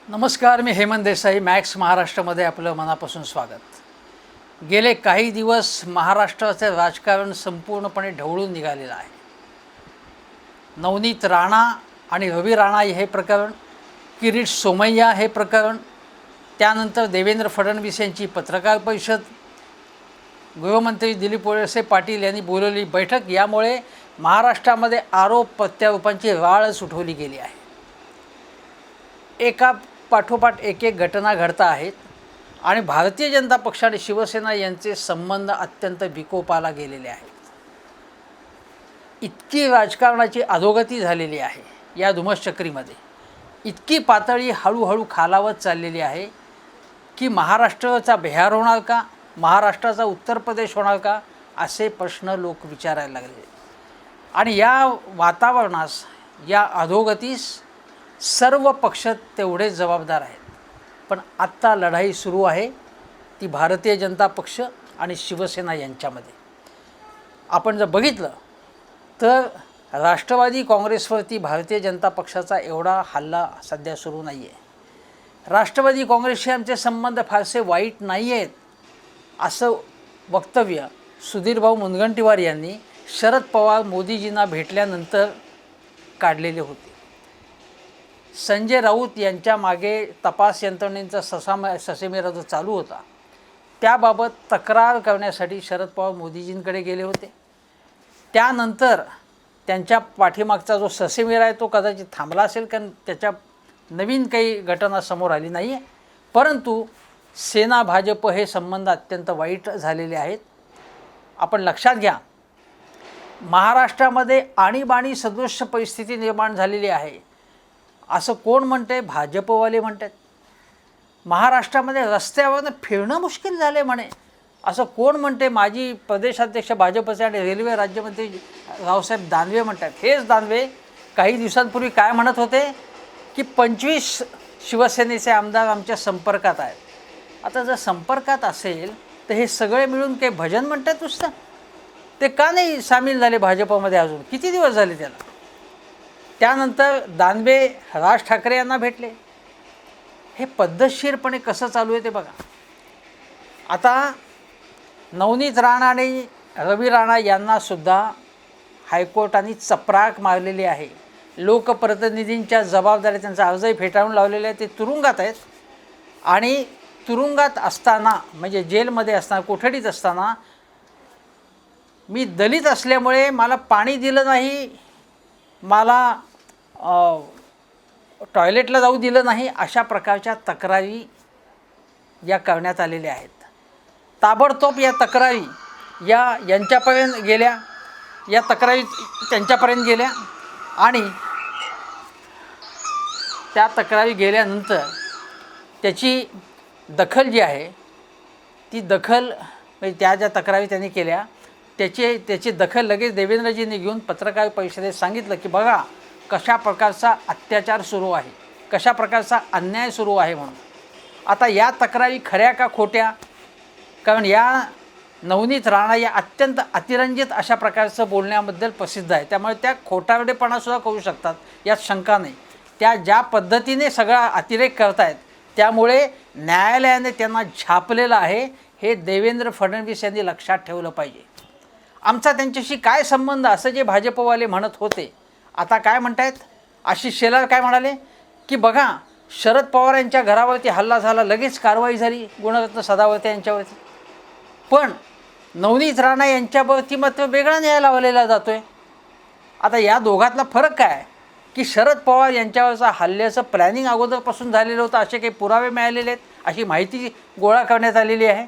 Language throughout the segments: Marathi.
नमस्कार, मी हेमंत देसाई. मॅक्स महाराष्ट्रामध्ये आपलं मनापासून स्वागत. गेले काही दिवस महाराष्ट्राचे राजकारण संपूर्णपणे ढवळून निघालेलं आहे. नवनीत राणा आणि रवी राणा हे प्रकरण, किरीट सोमय्या हे प्रकरण, त्यानंतर देवेंद्र फडणवीस यांची पत्रकार परिषद, गृहमंत्री दिलीप वळसे पाटील यांनी बोलवलेली बैठक, यामुळे महाराष्ट्रामध्ये आरोप प्रत्यारोपांची राळच उठवली गेली आहे. एका पाठोपाठ एक घटना घडता आहेत आणि भारतीय जनता पक्ष आणि शिवसेना यांचे संबंध अत्यंत विकोपाला गेलेले आहेत. इतकी राजकारणाची अधोगती झालेली आहे या धुमश्चक्रीमध्ये, इतकी पातळी हळूहळू खालावत चाललेली आहे की महाराष्ट्राचा बिहार होणार का, महाराष्ट्राचा उत्तर प्रदेश होणार का, असे प्रश्न लोक विचारायला लागले. आणि या वातावरणास, या अधोगतीस सर्व पक्ष तेवढे जबाबदार आहेत. पण आत्ता लढाई सुरू आहे ती भारतीय जनता पक्ष आणि शिवसेना यांच्यामध्ये. आपण जर बघितलं तर राष्ट्रवादी काँग्रेसवरती भारतीय जनता पक्षाचा एवढा हल्ला सध्या सुरू नाही आहे. राष्ट्रवादी काँग्रेसशी आमचे संबंध फारसे वाईट नाही आहेत, असं वक्तव्य सुधीरभाऊ मुनगंटीवार यांनी शरद पवार मोदीजींना भेटल्यानंतर काढलेले होते. संजय राऊत यांच्या मागे तपास यंत्रणेचा ससेमिरा जो चालू होता, त्याबाबत तक्रार करण्यासाठी शरद पवार मोदीजींकडे गेले होते. त्यानंतर त्यांच्या पाठीमागचा जो ससेमिरा आहे तो कदाचित थांबला असेल, कारण त्याच्या नवीन काही घटना समोर आली नाही आहे. परंतु सेना भाजप हे संबंध अत्यंत वाईट झालेले आहेत. आपण लक्षात घ्या, महाराष्ट्रामध्ये आणीबाणी सदृश्य परिस्थिती निर्माण झालेली आहे असं कोण म्हणते? भाजपवाले म्हणतात. महाराष्ट्रामध्ये रस्त्यावरनं फिरणं मुश्किल झाले म्हणे असं कोण म्हणते? माजी प्रदेशाध्यक्ष भाजपचे आणि रेल्वे राज्यमंत्री रावसाहेब दानवे म्हणतात. हेच दानवे काही दिवसांपूर्वी काय म्हणत होते की 25 शिवसेनेचे आमदार आमच्या संपर्कात आहेत. आता जर संपर्कात असेल तर हे सगळे मिळून काही भजन म्हणतात नुसतं? ते का नाही सामील झाले भाजपमध्ये? अजून किती दिवस झाले त्याला? त्यानंतर दानवे राज ठाकरे यांना भेटले. हे पद्धतशीरपणे कसं चालू आहे ते बघा. आता नवनीत राणा आणि रवी राणा यांनासुद्धा हायकोर्टाने चपराक मारलेली आहे. लोकप्रतिनिधींच्या जबाबदाऱ्या, त्यांचा अर्जही फेटाळून लावलेले आहे. ते तुरुंगात आहेत आणि तुरुंगात असताना, म्हणजे जेलमध्ये असताना, कोठडीत असताना, मी दलित असल्यामुळे मला पाणी दिलं नाही, मला टॉयलेटला जाऊ दिलं नाही, अशा प्रकारच्या तक्रारी या करण्यात आलेल्या आहेत. ताबडतोब या तक्रारी यांच्यापर्यंत गेल्या, या तक्रारी त्यांच्यापर्यंत गेल्या आणि त्या तक्रारी गेल्यानंतर त्याची दखल जी आहे ती दखल, म्हणजे त्या ज्या तक्रारी त्यांनी केल्या त्याची दखल लगेच देवेंद्रजींनी घेऊन पत्रकार परिषदेत सांगितलं की बघा कशा प्रकारचा अत्याचार सुरू आहे, कशा प्रकारचा अन्याय सुरू आहे म्हणून. आता या तक्रारी खऱ्या का खोट्या? कारण या नवनीत राणा या अत्यंत अतिरंजित अशा प्रकारचं बोलण्याबद्दल प्रसिद्ध आहे. त्यामुळे त्या खोटारडेपणासुद्धा करू शकतात, यात शंका नाही. त्या ज्या पद्धतीने सगळा अतिरेक करतायत त्यामुळे न्यायालयाने त्यांना झापलेलं आहे, हे देवेंद्र फडणवीस यांनी लक्षात ठेवलं पाहिजे. आमचा त्यांच्याशी काय संबंध, असं जे भाजपवाले म्हणत होते, आता काय म्हणतायत? आशिष शेलार काय म्हणाले की बघा शरद पवार यांच्या घरावरती हल्ला झाला, लगेच कारवाई झाली गुणरत्न सदावर्ते यांच्यावरती, पण नवनीत राणा यांच्यावरती मात्र वेगळा न्याय लावलेला जातो आहे. आता या दोघातला फरक काय की शरद पवार यांच्यावरचा हल्ल्याचं प्लॅनिंग अगोदरपासून झालेलं होतं, असे काही पुरावे मिळालेले आहेत, अशी माहिती गोळा करण्यात आलेली आहे.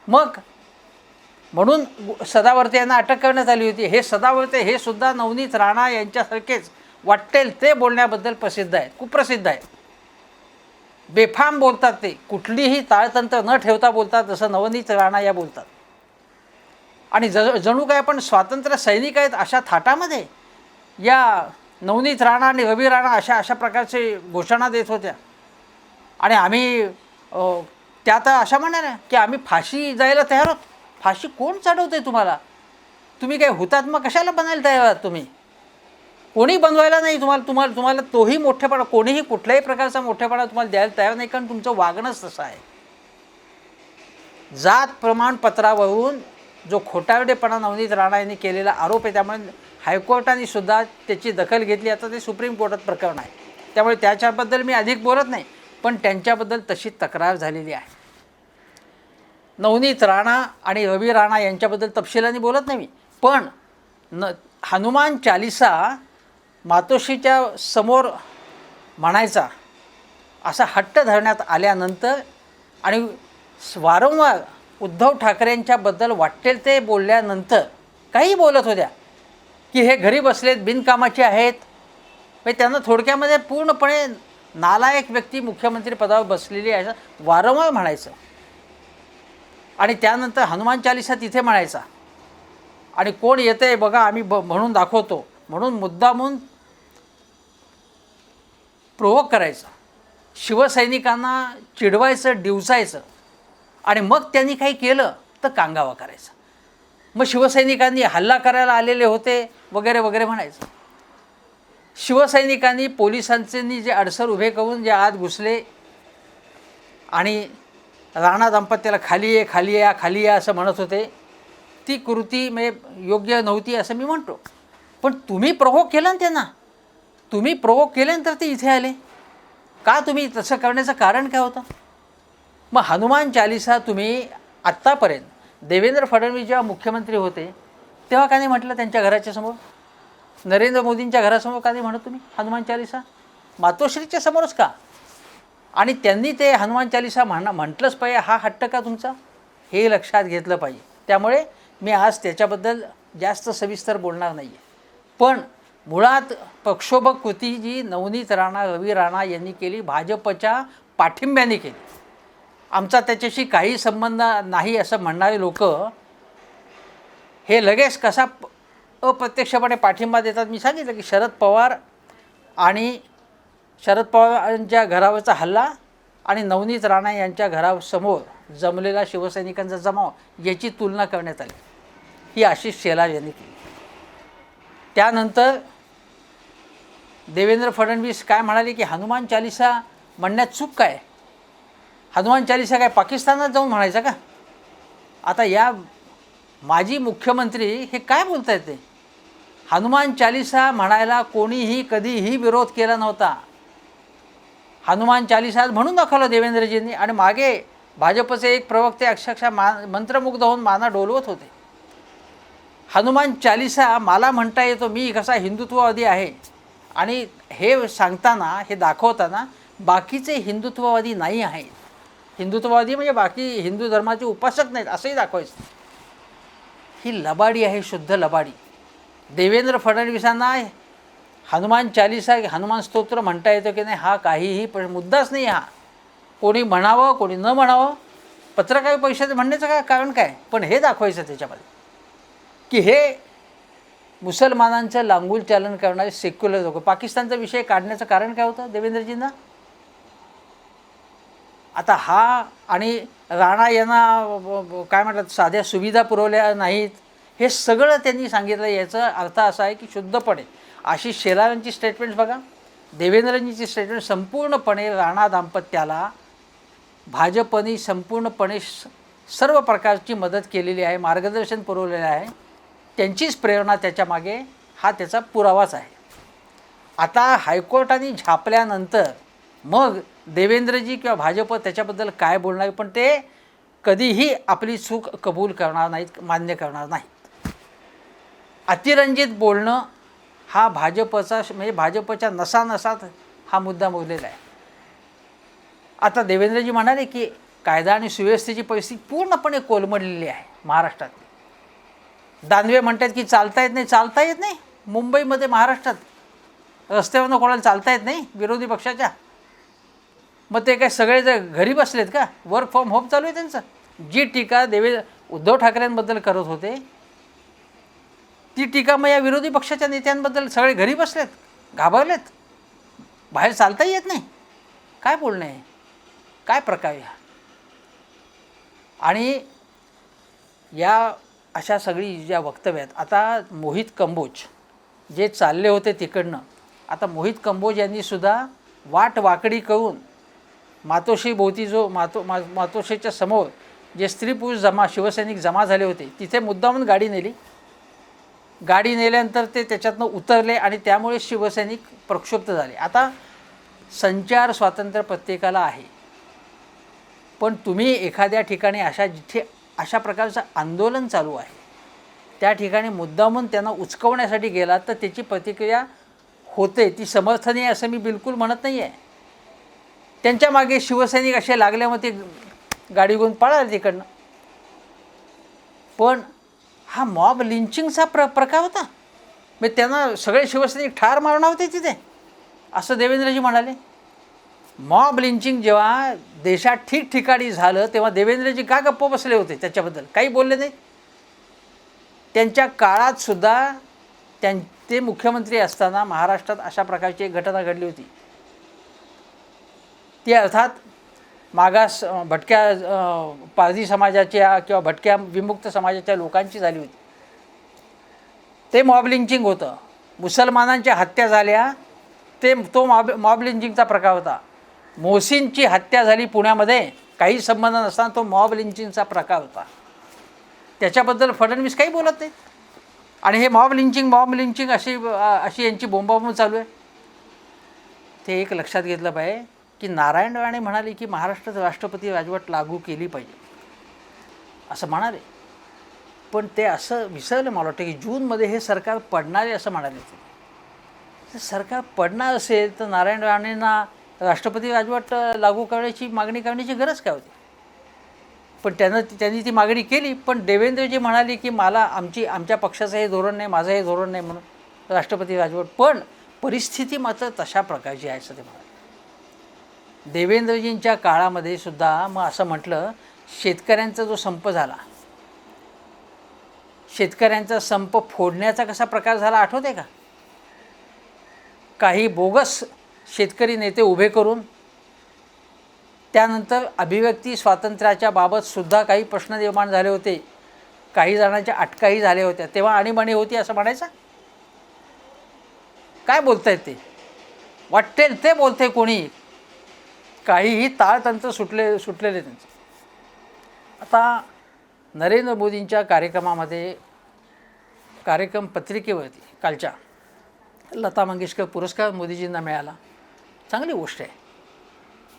मग म्हणून सदावर्ते यांना अटक करण्यात आली होती. हे सदावर्ते हे सुद्धा नवनीत राणा यांच्यासारखेच वाटेल ते बोलण्याबद्दल प्रसिद्ध आहेत, कुप्रसिद्ध आहेत. बेफाम बोलतात, ते कुठलीही ताळतंत्र न ठेवता बोलतात, जसं नवनीत राणा या बोलतात. आणि जणू काय आपण स्वातंत्र्य सैनिक आहेत अशा थाटामध्ये या नवनीत राणा आणि रवी राणा अशा प्रकारचे घोषणा देत होत्या. आणि आम्ही त्या तर अशा म्हणाल्या की आम्ही फाशी जायला तयार आहोत. फाशी कोण चढवते तुम्हाला? तुम्ही काय हुतात्मा कशाला बनायला तयार आहात तुम्ही? कोणी बनवायला नाही तुम्हाला तोही मोठेपणा, कोणीही कुठल्याही प्रकारचा मोठेपणा तुम्हाला द्यायला तयार नाही, कारण तुमचं वागणंच तसं आहे. जात प्रमाणपत्रावरून जो खोटारडेपणा नवनीत राणा यांनी केलेला आरोप आहे, त्यामुळे हायकोर्टाने सुद्धा त्याची दखल घेतली. आता ते सुप्रीम कोर्टात प्रकरण आहे, त्यामुळे त्याच्याबद्दल मी अधिक बोलत नाही, पण त्यांच्याबद्दल तशी तक्रार झालेली आहे. नवनीत राणा आणि रवी राणा यांच्याबद्दल तपशिलाने बोलत नाही मी, पण हनुमान चालिसा मातोश्रीच्या समोर म्हणायचा असा हट्ट धरण्यात आल्यानंतर आणि वारंवार उद्धव ठाकरेंच्याबद्दल वाटेल ते बोलल्यानंतर, काही बोलत होत्या की हे घरी बसलेत, बिनकामाचे आहेत, म्हणजे त्यांना थोडक्यामध्ये पूर्णपणे नालायक व्यक्ती मुख्यमंत्री पदावर बसलेली आहे असं वारंवार म्हणायचं. आणि त्यानंतर हनुमान चालिसा तिथे म्हणायचा आणि कोण येतं आहे बघा आम्ही म्हणून दाखवतो म्हणून मुद्दामून प्रोवोक करायचं, शिवसैनिकांना चिडवायचं, डिवचायचं आणि मग त्यांनी काही केलं तर कांगावा करायचा. मग शिवसैनिकांनी हल्ला करायला आलेले होते वगैरे वगैरे म्हणायचं. शिवसैनिकांनी पोलिसांनी जे अडसर उभे करून जे आत घुसले आणि राणा दाम्पत्याला खाली ये खाली या खाली या असं म्हणत होते, ती कृती म्हणजे योग्य नव्हती असं मी म्हणतो. पण तुम्ही प्रोवोक केलं ना त्यांना, तुम्ही प्रोवोक केल्यानंतर ते इथे आले का? तुम्ही तसं करण्याचं कारण काय होतं? मग हनुमान चालिसा तुम्ही आत्तापर्यंत देवेंद्र फडणवीस जेव्हा मुख्यमंत्री होते तेव्हा का नाही म्हटलं त्यांच्या घराच्या समोर? नरेंद्र मोदींच्या घरासमोर का नाही म्हणत तुम्ही हनुमान चालिसा? मातोश्रीच्या समोरच का? आणि त्यांनी ते हनुमान चालिसा म्हटलंच पाहिजे, हा हट्ट का तुमचा? हे लक्षात घेतलं पाहिजे. त्यामुळे मी आज त्याच्याबद्दल जास्त सविस्तर बोलणार नाही आहे. पण मुळात प्रक्षोभक कृती जी नवनीत राणा, रवी राणा यांनी केली, भाजपच्या पाठिंब्याने केली. आमचा त्याच्याशी काही संबंध नाही असं म्हणणारे लोक हे लगेच कसा अप्रत्यक्षपणे पाठिंबा देतात. मी सांगितलं की शरद पवार यांच्या घरावरचा हल्ला आणि नवनीत राणा यांच्या घरासमोर जमलेला शिवसैनिकांचा जमाव याची तुलना करण्यात आली, ही आशिष शेलार यांनी केली. त्यानंतर देवेंद्र फडणवीस काय म्हणाले की हनुमान चालिसा म्हणण्यात चूक काय? हनुमान चालिसा काय पाकिस्तानात जाऊन म्हणायचं का? आता या माजी मुख्यमंत्री हे काय बोलत आहेत? ते हनुमान चालिसा म्हणायला कोणीही कधीही विरोध केला नव्हता. हनुमान चालिसा म्हणून दाखवलं देवेंद्रजींनी आणि मागे भाजपचे एक प्रवक्ते अक्षरशः मंत्रमुग्ध होऊन माना डोलवत होते. हनुमान चालिसा मला म्हणता येतो, मी कसा हिंदुत्ववादी आहे आणि हे सांगताना, हे दाखवताना बाकीचे हिंदुत्ववादी नाही आहेत. हिंदुत्ववादी म्हणजे बाकी हिंदू धर्माचे उपासक नाहीत असंही दाखवायचं. ही लबाडी आहे, शुद्ध लबाडी. देवेंद्र फडणवीसांना हनुमान चालिसा, हनुमान स्तोत्र म्हणता येतं की नाही हा काहीही मुद्दाच नाही. हा कोणी म्हणावं कोणी न म्हणावं, पत्रकार परिषदेत म्हणण्याचं काय कारण काय? पण हे दाखवायचं त्याच्यामध्ये की हे मुसलमानांचं लांगुल चालन करणारे सेक्युलर लोक. पाकिस्तानचा विषय काढण्याचं कारण काय होतं देवेंद्रजींना? आता हा आणि राणा यांना काय म्हणतात साध्या सुविधा पुरवल्या नाहीत हे सगळं त्यांनी सांगितलं. याचा अर्थ असा आहे की शुद्धपणे आशिष शेलारांची स्टेटमेंट्स बघा, देवेंद्रजींची स्टेटमेंट संपूर्णपणे राणा दाम्पत्याला भाजपने संपूर्णपणे सर्व प्रकारची मदत केलेली आहे, मार्गदर्शन पुरवलेलं आहे. त्यांचीच प्रेरणा त्याच्यामागे, हा त्याचा पुरावाच आहे. आता हायकोर्टाने झापल्यानंतर मग देवेंद्रजी किंवा भाजप त्याच्याबद्दल काय बोलणार, पण ते कधीही आपली चूक कबूल करणार नाहीत, मान्य करणार नाहीत. अतिरंजित बोलणं हा भाजपचा म्हणजे भाजपच्या नसानसात हा मुद्दा मोडलेला आहे. आता देवेंद्रजी म्हणाले की कायदा आणि सुव्यवस्थेची परिस्थिती पूर्णपणे कोलमडलेली आहे महाराष्ट्रात. दानवे म्हणतात की चालता येत नाही. चालता येत नाही मुंबईमध्ये, महाराष्ट्रात रस्त्यावरनं कोणाला चालता येत नाही विरोधी पक्षाच्या? मग ते काय सगळे घरी बसलेत का? वर्क फ्रॉम होम चालू आहे त्यांचं. जी टीका उद्धव ठाकरेंबद्दल करत होते ती टीका मग या विरोधी पक्षाच्या नेत्यांबद्दल सगळे घरी बसलेत, घाबरलेत, बाहेर चालता येत नाही. काय बोलणं आहे? काय प्रकार आहे? आणि या अशा सगळी ज्या वक्तव्य आहेत. आता मोहित कंबोज जे चालले होते तिकडनं, आता मोहित कंबोज यांनी सुद्धा वाट वाकडी करून मातोश्री भोवती जो मातोश्रीच्या समोर जे स्त्री पुरुष शिवसैनिक जमा झाले होते तिथे मुद्दामून गाडी नेली. गाडी नेल्यानंतर ते त्याच्यातनं उतरले आणि त्यामुळे शिवसैनिक प्रक्षुब्ध झाले. आता संचार स्वातंत्र्य प्रत्येकाला आहे, पण तुम्ही एखाद्या ठिकाणी जिथे अशा प्रकारचं आंदोलन चालू आहे त्या ठिकाणी मुद्दामून त्यांना उचकवण्यासाठी गेलात तर त्याची प्रतिक्रिया होते, ती समर्थनीय असं मी बिलकुल म्हणत नाही आहे. त्यांच्या मागे शिवसैनिक असे लागल्यामुळे ते गाडी घेऊन पळाले तिकडनं. पण हा मॉब लिंचिंगचा प्रकार होता. मग त्यांना सगळे शिवसैनिक ठार मारणार होते तिथे असं देवेंद्रजी म्हणाले. मॉब लिंचिंग जेव्हा देशात ठिकठिकाणी झालं तेव्हा देवेंद्रजी का गप्प बसले होते, त्याच्याबद्दल काही बोलले नाही. त्यांच्या काळात सुद्धा ते मुख्यमंत्री असताना महाराष्ट्रात अशा प्रकारची एक घटना घडली होती. ती अर्थात मागास भटक्या पारधी समाजाच्या किंवा भटक्या विमुक्त समाजाच्या लोकांची झाली होती. ते मॉब लिंचिंग होतं. मुसलमानांच्या हत्या झाल्या तो मॉब लिंचिंगचा प्रकार होता. मोहसिनची हत्या झाली पुण्यामध्ये, काही संबंध नसताना तो मॉब लिंचिंगचा प्रकार होता. त्याच्याबद्दल फडणवीस काही बोलत नाही. आणि हे मॉब लिंचिंग अशी यांची बोंबाबोंब चालू आहे. ते एक लक्षात घेतलं पाहिजे की नारायण राणे म्हणाले की महाराष्ट्रात राष्ट्रपती राजवट लागू केली पाहिजे असं म्हणाले, पण ते असं विसरलं मला वाटतं की जूनमध्ये हे सरकार पडणार आहे असं म्हणाले. ते सरकार पडणार असेल तर नारायण राणेंना राष्ट्रपती राजवट लागू करण्याची मागणी करण्याची गरज काय होती. पण त्यांनी ती मागणी केली. पण देवेंद्रजी म्हणाले की आमच्या पक्षाचं हे धोरण नाही, माझं हे धोरण नाही म्हणून राष्ट्रपती राजवट. पण परिस्थिती मात्र तशा प्रकारची आहे असं ते म्हणाले. देवेंद्रजींच्या काळामध्ये सुद्धा मग असं म्हटलं, शेतकऱ्यांचा जो संप झाला, शेतकऱ्यांचा संप फोडण्याचा कसा प्रकार झाला आठवते का. काही बोगस शेतकरी नेते उभे करून त्यानंतर अभिव्यक्ती स्वातंत्र्याच्या बाबतसुद्धा काही प्रश्न निर्माण झाले होते. काही जणांच्या अटकाही झाल्या होत्या. तेव्हा आणीबाणी होती असं म्हणायचं. काय बोलतायत ते, वाटेल ते बोलते कोणी, काहीही ताळतंत्र सुटलेले त्यांचे. आता नरेंद्र मोदींच्या कार्यक्रम पत्रिकेवरती कालच्या लता मंगेशकर पुरस्कार मोदीजींना मिळाला, चांगली गोष्ट आहे.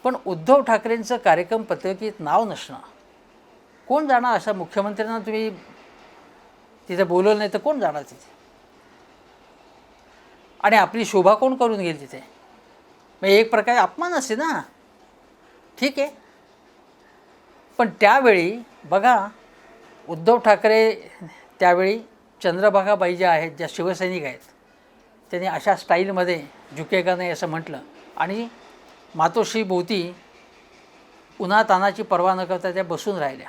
पण उद्धव ठाकरेंचं कार्यक्रम पत्रिकेत नाव नसणं, कोण जाणार. अशा मुख्यमंत्र्यांना तुम्ही तिथे बोलवलं नाही तर कोण जाणार तिथे. आणि आपली शोभा कोण करून घेईल तिथे. मग एक प्रकारे अपमान असते ना. ठीक आहे, पण त्यावेळी बघा उद्धव ठाकरे त्यावेळी चंद्रभागाबाई ज्या आहेत, ज्या शिवसैनिक आहेत, त्यांनी अशा स्टाईलमध्ये झुकेगा नाही असं म्हटलं आणि मातोश्री भोवती उन्हातानाची पर्वा न करता त्या बसून राहिल्या.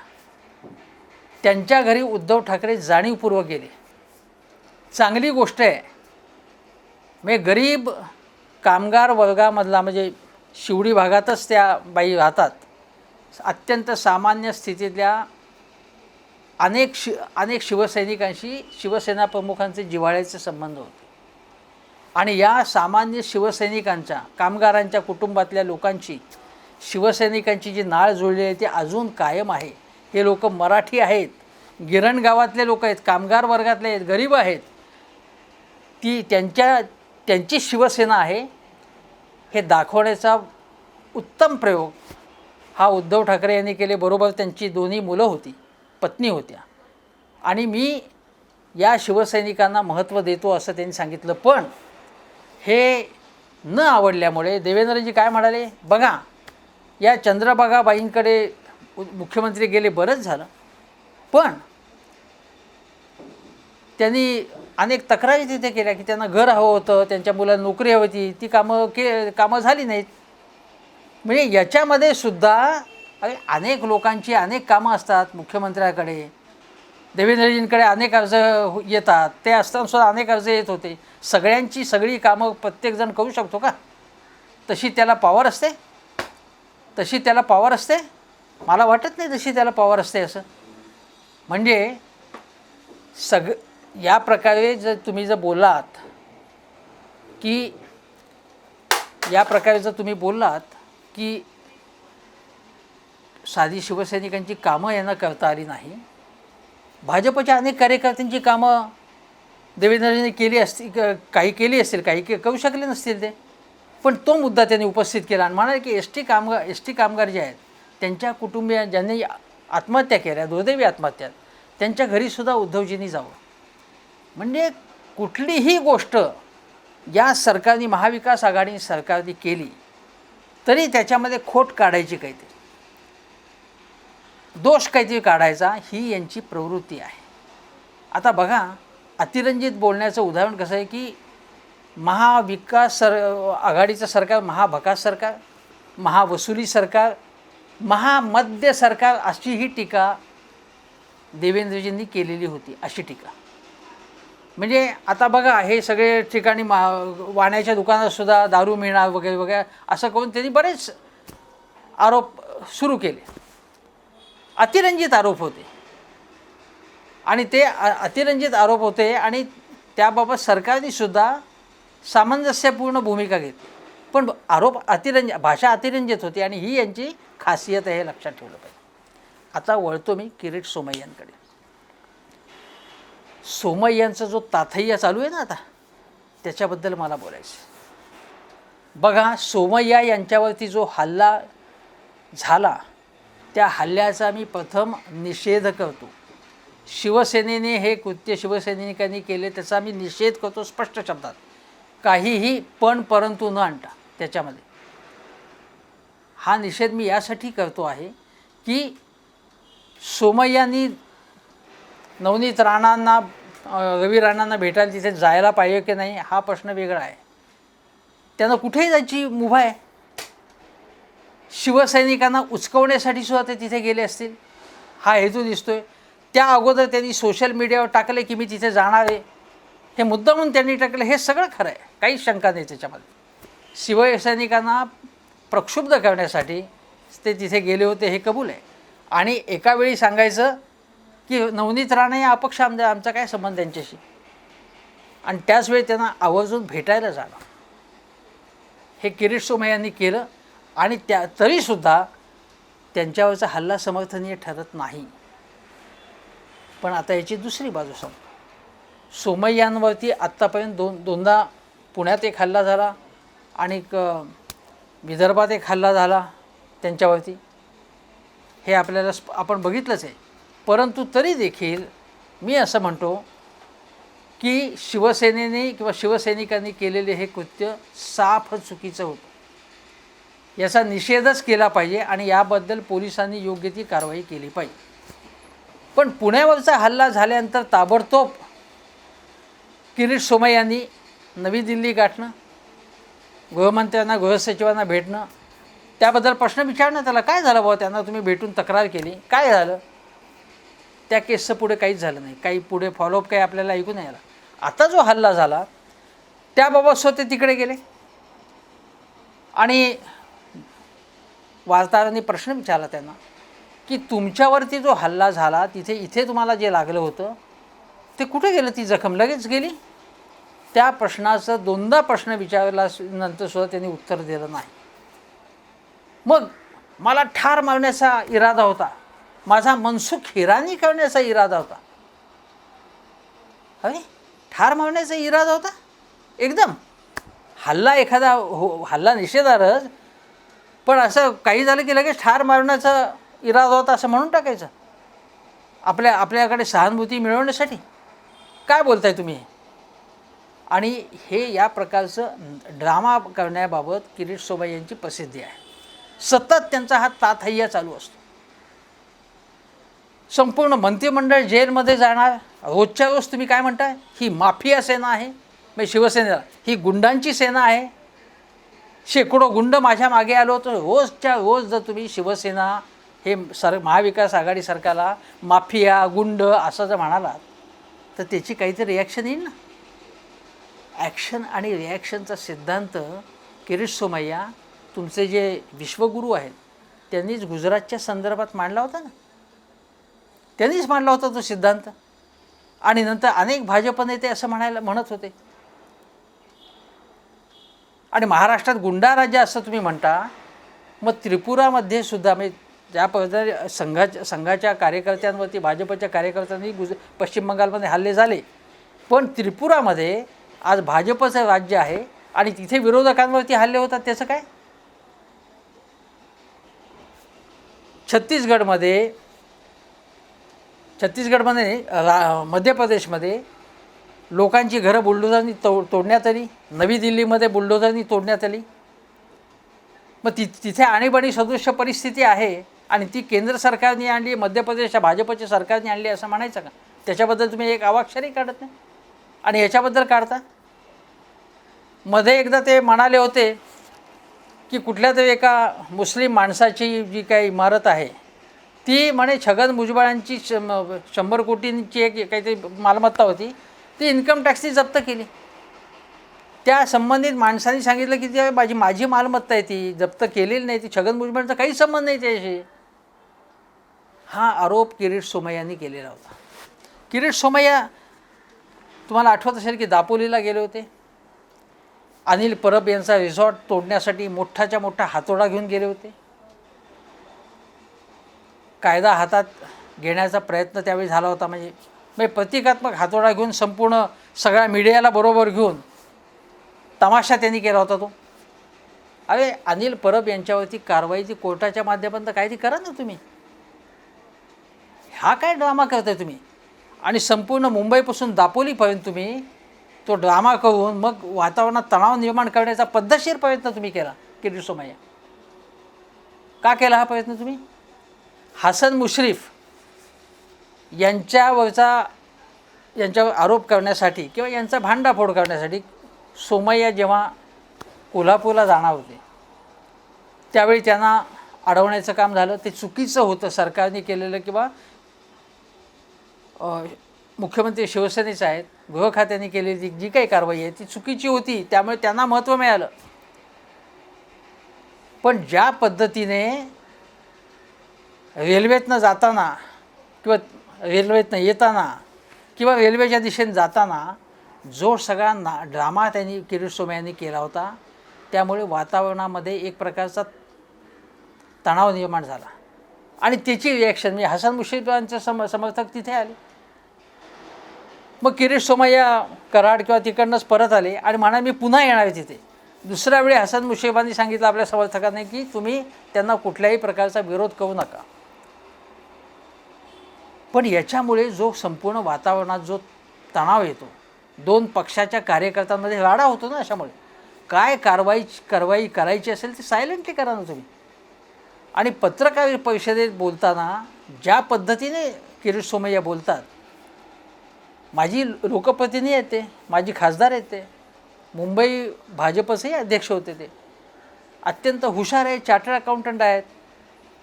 त्यांच्या घरी उद्धव ठाकरे जाणीवपूर्वक गेले, चांगली गोष्ट आहे. म्हणजे गरीब कामगार वर्गामधला, म्हणजे शिवडी भागातच त्या बाई राहतात, अत्यंत सामान्य स्थितीतल्या अनेक शिवसैनिकांशी शिवसेना प्रमुखांचे जिव्हाळ्याचे संबंध होते. आणि या सामान्य शिवसैनिकांच्या, कामगारांच्या कुटुंबातल्या लोकांची शिवसैनिकांची जी नाळ जुळली आहे ती अजून कायम आहे. हे लोक मराठी आहेत, गिरण गावातले लोक आहेत, कामगार वर्गातले आहेत, गरीब आहेत. त्यांची शिवसेना आहे हे दाखवण्याचा उत्तम प्रयोग हा उद्धव ठाकरे यांनी केले. बरोबर त्यांची दोन्ही मुलं होती, पत्नी होत्या. आणि मी या शिवसैनिकांना महत्त्व देतो असं त्यांनी सांगितलं. पण हे न आवडल्यामुळे देवेंद्रजी काय म्हणाले, बघा या चंद्रभागाबाईंकडे मुख्यमंत्री गेले, बरंच झालं, पण त्यांनी अनेक तक्रारी तिथे केल्या की त्यांना घर हवं होतं, त्यांच्या मुलांना नोकरी हवी होती, ती कामं झाली नाहीत. म्हणजे याच्यामध्ये सुद्धा अनेक लोकांची अनेक कामं असतात मुख्यमंत्र्याकडे, देवेंद्रजींकडे अनेक अर्ज येतात, ते असतानासुद्धा अनेक अर्ज येत होते. सगळ्यांची सगळी कामं प्रत्येकजण करू शकतो का. तशी त्याला पॉवर असते. मला वाटत नाही तशी त्याला पॉवर असते असं. म्हणजे या प्रकारे तुम्ही जर बोलात की या प्रकारे जर तुम्ही बोललात की साधी शिवसैनिकांची कामं यांना करता आली नाही, भाजपच्या अनेक कार्यकर्त्यांची कामं देवेंद्रजींनी केली असतील, काही केली असतील, काही करू शकले नसतील ते, पण तो मुद्दा त्यांनी उपस्थित केला आणि म्हणाले की एस टी कामगार जे आहेत त्यांच्या कुटुंबिया ज्यांनी आत्महत्या केल्या, दुर्दैवी आत्महत्या, त्यांच्या घरीसुद्धा उद्धवजींनी जावं. म्हणजे कुठलीही गोष्ट या सरकारने, महाविकास आघाडी सरकारने केली तरी त्याच्यामध्ये खोट काढायची काहीतरी, दोष काहीतरी काढायचा, ही यांची प्रवृत्ती आहे. आता बघा, अतिरंजित बोलण्याचं उदाहरण कसं आहे की महाविकास आघाडीचं सरकार महाभकास सरकार, महावसुली सरकार, महामद्य सरकार अशी ही टीका देवेंद्रजींनी केलेली होती, अशी टीका. म्हणजे आता बघा, हे सगळे ठिकाणी वाण्याच्या दुकानातसुद्धा दारू मिळणार वगैरे वगैरे असं करून त्यांनी बरेच आरोप सुरू केले, अतिरंजित आरोप होते आणि ते अतिरंजित आरोप होते आणि त्याबाबत सरकारनेसुद्धा सामंजस्यपूर्ण भूमिका घेतली. पण आरोप भाषा अतिरंजित होती आणि ही यांची खासियत आहे, हे लक्षात ठेवलं पाहिजे. आता वळतो मी किरीट सोमय्यांकडे. सोमय्यांचा जो ताथैया चालू आहे ना आता, त्याच्याबद्दल मला बोलायचं. बघा, सोमय्या यांच्यावरती जो हल्ला झाला त्या हल्ल्याचा मी प्रथम निषेध करतो. शिवसेनेने हे कृत्य शिवसैनिकांनी केले त्याचा मी निषेध करतो स्पष्ट शब्दात, काहीही पण परंतु न आणता त्याच्यामध्ये. हा निषेध मी यासाठी करतो आहे की सोमय्यांनी नवनीत राणांना, रवी राणांना भेटायला तिथे जायला पाहिजे की नाही हा प्रश्न वेगळा आहे. त्यांना कुठेही जायची मुभा आहे. शिवसैनिकांना उचकवण्यासाठी सुद्धा ते तिथे गेले असतील, हा हेतू दिसतोय. त्या अगोदर त्यांनी सोशल मीडियावर टाकले की मी तिथे जाणार आहे, हे मुद्दामून त्यांनी टाकलं, हे सगळं खरं आहे, काहीच शंका नाही त्याच्यामध्ये. शिवसैनिकांना प्रक्षुब्ध करण्यासाठी ते तिथे गेले होते हे कबूल आहे. आणि एका वेळी सांगायचं की नवनीत राणे या अपक्ष आमचा काय संबंध त्यांच्याशी, आणि त्याचवेळी त्यांना आवर्जून भेटायला जाणं, हे किरीट सोमय्यांनी केलं. आणि तरीसुद्धा त्यांच्यावरचा हल्ला समर्थनीय ठरत नाही. पण आता याची दुसरी बाजू सांगतो. सोमय्यांवरती आत्तापर्यंत दोनदा पुण्यात एक हल्ला झाला आणि विदर्भात एक हल्ला झाला त्यांच्यावरती, हे आपल्याला आपण बघितलंच आहे. परंतु तरी देखील मी असं म्हणतो की शिवसेनेने किंवा शिवसैनिकांनी केलेले हे कृत्य साफ चुकीचं होतं, याचा निषेधच केला पाहिजे आणि याबद्दल पोलिसांनी योग्य ती कारवाई केली पाहिजे. पण पुण्यावरचा हल्ला झाल्यानंतर ताबडतोब किरीट सोमय्यांनी नवी दिल्ली गाठणं, गृहमंत्र्यांना, गृहसचिवांना भेटणं, त्याबद्दल प्रश्न विचारणं, त्याला काय झालं बाबा, त्यांना तुम्ही भेटून तक्रार केली, काय झालं. त्या केसचं पुढे काहीच झालं नाही, काही पुढे फॉलोअप काही आपल्याला ऐकू नाही आला. आता जो हल्ला झाला त्याबाबत स्वतः तिकडे गेले आणि वार्ताहरांनी प्रश्न विचारला त्यांना की तुमच्यावरती जो हल्ला झाला इथे तुम्हाला जे लागलं होतं ते कुठे गेलं, ती जखम लगेच गेली. त्या प्रश्नाचं दोनदा प्रश्न विचारल्यानंतरसुद्धा त्यांनी उत्तर दिलं नाही. मग मला ठार मारण्याचा इरादा होता, माझा मनसुख हिरानी करण्याचा इरादा होता. अरे, ठार मारण्याचा इरादा होता एकदम. हल्ला एखादा हल्ला निषेधार्हच, पण असं काही झालं की लगेच ठार मारण्याचा इरादा होता असं म्हणून टाकायचं आपल्याकडे सहानुभूती मिळवण्यासाठी. काय बोलताय तुम्ही. आणि हे या प्रकारचं ड्रामा करण्याबाबत किरीट सोमय्या यांची प्रसिद्धी आहे. सतत त्यांचा हा ताथैया चालू असतो. संपूर्ण मंत्रिमंडळ जेलमध्ये जाणार, रोजच्या रोज तुम्ही काय म्हणताय, ही माफिया सेना आहे, म्हणजे शिवसेनेला ही गुंडांची सेना आहे, शेकडो गुंड माझ्या मागे आलो होतो. रोजच्या रोज जर तुम्ही शिवसेना हे महाविकास आघाडी सरकारला माफिया, गुंड असं जर म्हणालात तर त्याची काहीतरी रिॲक्शन येईल ना. ॲक्शन आणि रिॲक्शनचा सिद्धांत किरीट सोमय्या तुमचे जे विश्वगुरू आहेत त्यांनीच गुजरातच्या संदर्भात मांडला होता ना, त्यांनीच मांडला होता तो सिद्धांत. आणि नंतर अनेक भाजप नेते असं म्हणत होते आणि महाराष्ट्रात गुंडा राज्य असं तुम्ही म्हणता, मग त्रिपुरामध्ये सुद्धा म्हणजे ज्या पद्धतीने संघाच्या कार्यकर्त्यांवरती भाजपच्या कार्यकर्त्यांनी पश्चिम बंगालमध्ये हल्ले झाले, पण त्रिपुरामध्ये आज भाजपचं राज्य आहे आणि तिथे विरोधकांवरती हल्ले होतात, त्याचं काय? छत्तीसगडमध्ये मध्य प्रदेशमध्ये लोकांची घरं बुलडोझरनी तोडण्यात आली, नवी दिल्लीमध्ये बुलडोझरनी तोडण्यात आली. मग तिथे आणीबाणी सदृश्य परिस्थिती आहे आणि ती केंद्र सरकारने आणली, मध्य प्रदेशच्या भाजपच्या सरकारने आणली असं म्हणायचं का? त्याच्याबद्दल तुम्ही एक अवाक्षरही काढत नाही आणि याच्याबद्दल काढता. मध्ये एकदा ते म्हणाले होते की कुठल्या तरी एका मुस्लिम माणसाची जी काही इमारत आहे ती म्हणे छगन भुजबळांची 100 कोटींची एक काहीतरी मालमत्ता होती, ती इन्कम टॅक्सनी जप्त केली. त्या संबंधित माणसांनी सांगितलं की ती माझी मालमत्ता आहे, ती जप्त केलेली नाही, ती छगन भुजबळांचा काही संबंध नाही त्याशी. हा आरोप किरीट सोमय्यांनी केलेला होता. किरीट सोमय्या तुम्हाला आठवत असेल की दापोलीला गेले होते, अनिल परब यांचा रिसॉर्ट तोडण्यासाठी मोठाच्या मोठा हातोडा घेऊन गेले होते. कायदा हातात घेण्याचा प्रयत्न त्यावेळी झाला होता, म्हणजे प्रतिकात्मक हातोडा घेऊन संपूर्ण सगळ्या मीडियाला बरोबर घेऊन तमाशा त्यांनी केला होता तो. अरे अनिल परब यांच्यावरती कारवाई ती कोर्टाच्या माध्यमातून काय ती करा ना तुम्ही. हा काय ड्रामा करताय तुम्ही? आणि संपूर्ण मुंबईपासून दापोलीपर्यंत तुम्ही तो ड्रामा करून मग वातावरणात तणाव निर्माण करण्याचा पद्धतशीर प्रयत्न तुम्ही केला. किरीट सोमय्या का केला हा प्रयत्न तुम्ही? हसन मुश्रीफ यांच्यावर आरोप करण्यासाठी किंवा यांचा भांडाफोड करण्यासाठी सोमय्या जेव्हा कोल्हापूरला जाणार होते त्यावेळी त्यांना अडवण्याचं काम झालं. ते चुकीचं होतं सरकारने केलेलं, किंवा मुख्यमंत्री शिवसेनेचे आहेत, गृह खात्याने केलेली जी काही कारवाई आहे ती चुकीची होती, त्यामुळे त्यांना महत्त्व मिळालं. पण ज्या पद्धतीने रेल्वेतनं जाताना किंवा रेल्वेतनं येताना किंवा रेल्वेच्या दिशेने जाताना जो सगळा ड्रामा त्यांनी किरीट सोमय्यांनी केला होता, त्यामुळे वातावरणामध्ये एक प्रकारचा तणाव निर्माण झाला आणि त्याची रिॲक्शन म्हणजे हसन मुश्रीफांचे समर्थक तिथे आले. मग किरीट सोमय्या कराड किंवा तिकडनंच परत आले आणि म्हणा मी पुन्हा येणार आहे तिथे. दुसऱ्या वेळी हसन मुश्रीफांनी सांगितलं आपल्या समर्थकांनी की तुम्ही त्यांना कुठल्याही प्रकारचा विरोध करू नका. पण याच्यामुळे जो संपूर्ण वातावरणात जो तणाव येतो, दोन पक्षाच्या कार्यकर्त्यांमध्ये राडा होतो ना, अशामुळे काय कारवाई करायची असेल ती सायलेंटली करा ना तुम्ही. आणि पत्रकार परिषदेत बोलताना ज्या पद्धतीने किरीट सोमय्या बोलतात, माझी लोकप्रतिनिधी आहेत ते, माझी खासदार आहेत ते, मुंबई भाजपचेही अध्यक्ष होते, ते अत्यंत हुशार आहे, चार्टर्ड अकाउंटंट आहेत,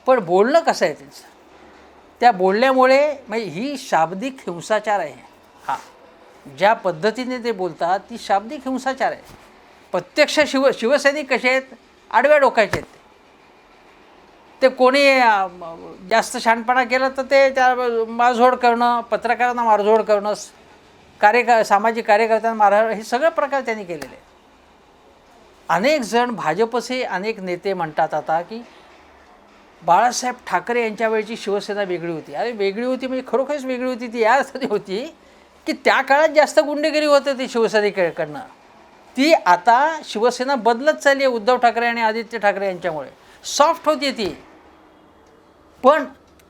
पण बोलणं कसं आहे त्यांचं, त्या बोलण्यामुळे म्हणजे ही शाब्दिक हिंसाचार आहे. हा ज्या पद्धतीने ते बोलतात ती शाब्दिक हिंसाचार आहे. प्रत्यक्ष शिवसैनिक कसे आहेत, आडव्या डोकायचे आहेत. ते कोणी जास्त शहाणपणा केला तर ते त्या मारझोड करणं, पत्रकारांना मारझोड करणं, सामाजिक कार्यकर्त्यांना मारहाण, हे सगळे प्रकार त्यांनी केलेले. अनेक जण भाजपचे अनेक नेते म्हणतात आता की बाळासाहेब ठाकरे यांच्या वेळची शिवसेना वेगळी होती. अरे वेगळी होती म्हणजे खरोखरच वेगळी होती. ती या अर्थाने होती की त्या काळात जास्त गुंडेगिरी होते ती शिवसेनेकडनं. ती आता शिवसेना बदलत चालली आहे उद्धव ठाकरे आणि आदित्य ठाकरे यांच्यामुळे. सॉफ्ट होती ती, पण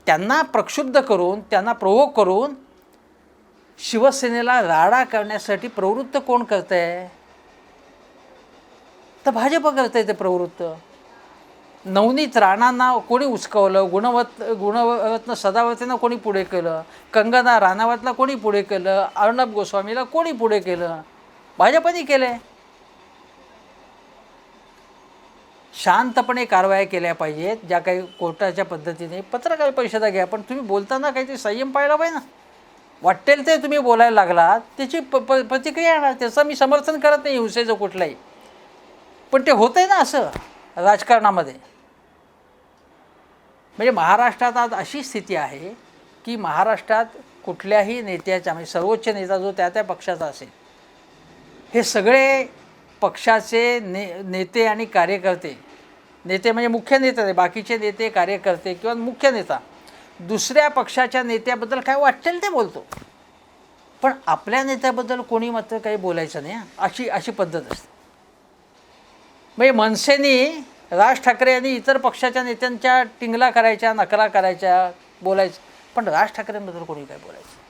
त्यांना प्रक्षुब्ध करून, त्यांना प्रोवोक करून शिवसेनेला राडा करण्यासाठी प्रवृत्त कोण करत आहे? तर भाजप करत आहे ते प्रवृत्त. नवनीत राणांना कोणी उचकवलं, गुणरत्न सदावर्तेंना कोणी पुढे केलं, कंगना राणावतला कोणी पुढे केलं, अर्णब गोस्वामीला कोणी पुढे केलं? भाजपने केलं आहे. शांतपणे कारवाया केल्या पाहिजेत, ज्या काही कोर्टाच्या पद्धतीने. पत्रकार परिषदा घ्या, पण तुम्ही बोलताना काहीतरी संयम पाळला पाहिजे ना. वाटेल ते तुम्ही बोलायला लागलात त्याची प्रतिक्रिया येणार. त्याचं मी समर्थन करत नाही हिंसेचं कुठलंही, पण ते होतं आहे ना असं राजकारणामध्ये. म्हणजे महाराष्ट्रात आज अशी स्थिती आहे की महाराष्ट्रात कुठल्याही नेत्याच्या, म्हणजे सर्वोच्च नेता जो त्या पक्षाचा असेल, हे सगळे पक्षाचे नेते आणि कार्यकर्ते, नेते म्हणजे मुख्य नेते नाही, बाकीचे नेते कार्यकर्ते किंवा मुख्य नेता दुसऱ्या पक्षाच्या नेत्याबद्दल काय वाटेल ते बोलतो, पण आपल्या नेत्याबद्दल कोणी मात्र काही बोलायचं नाही. अशी पद्धत असते. म्हणजे मनसेने राज ठाकरे यांनी इतर पक्षाच्या नेत्यांच्या टिंगला करायच्या, नकरा करायच्या, बोलायचं, पण राज ठाकरेंबद्दल कोणी काय बोलायचं.